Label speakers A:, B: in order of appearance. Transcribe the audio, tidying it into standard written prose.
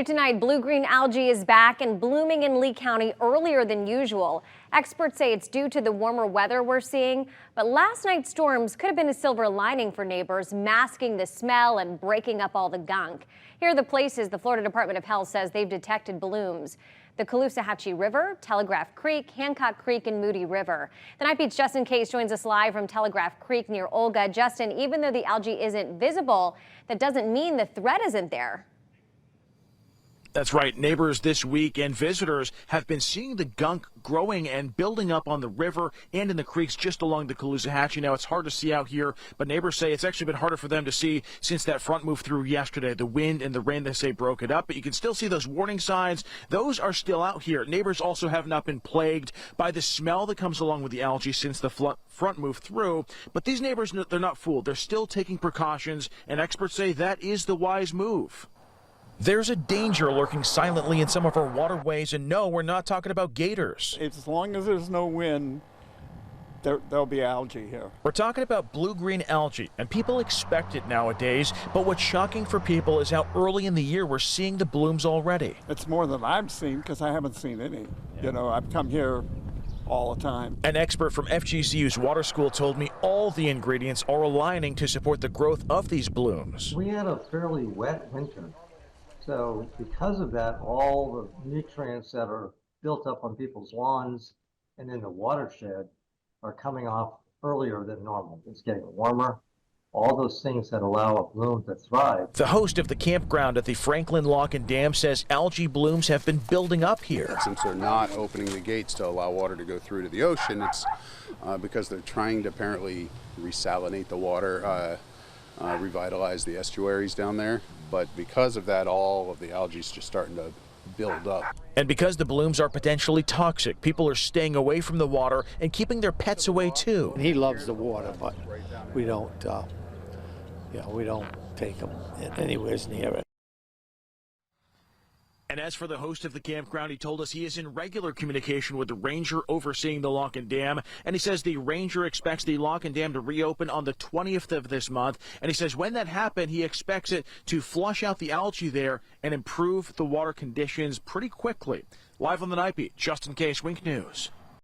A: Tonight, blue-green algae is back and blooming in Lee County earlier than usual. Experts say it's due to the warmer weather we're seeing, but last night's storms could have been a silver lining for neighbors, masking the smell and breaking up all the gunk. Here are the places the Florida Department of Health says they've detected blooms: the Caloosahatchee River, Telegraph Creek, Hancock Creek, and Moody River. The Night Beat's Justin Case joins us live from Telegraph Creek near Olga. Justin, even though the algae isn't visible, that doesn't mean the threat isn't there.
B: That's right. Neighbors this week and visitors have been seeing the gunk growing and building up on the river and in the creeks just along the Caloosahatchee. Now, it's hard to see out here, but neighbors say it's actually been harder for them to see since that front moved through yesterday. The wind and the rain, they say, broke it up, but you can still see those warning signs. Those are still out here. Neighbors also have not been plagued by the smell that comes along with the algae since the front moved through. But these neighbors, they're not fooled. They're still taking precautions, and experts say that is the wise move. There's a danger lurking silently in some of our waterways, and no, we're not talking about gators.
C: As long as there's no wind, there'll be algae here.
B: We're talking about blue-green algae, and people expect it nowadays, but what's shocking for people is how early in the year we're seeing the blooms already.
C: It's more than I've seen because I haven't seen any. You know, I've come here all the time.
B: An expert from FGCU's water school told me all the ingredients are aligning to support the growth of these blooms.
D: We had a fairly wet winter. So because of that, all the nutrients that are built up on people's lawns and in the watershed are coming off earlier than normal. It's getting warmer. All those things that allow a bloom to thrive.
B: The host of the campground at the Franklin Lock and Dam says algae blooms have been building up here.
E: Since they're not opening the gates to allow water to go through to the ocean, it's because they're trying to apparently resalinate the water, revitalize the estuaries down there. But because of that, all of the algae is just starting to build up.
B: And because the blooms are potentially toxic, people are staying away from the water and keeping their pets away too.
F: He loves the water, but we don't, we don't take him anywhere near it.
B: And as for the host of the campground, he told us he is in regular communication with the ranger overseeing the lock and dam. And he says the ranger expects the lock and dam to reopen on the 20th of this month. And he says when that happens, he expects it to flush out the algae there and improve the water conditions pretty quickly. Live on the Night Beat, Justin Case, Wink News.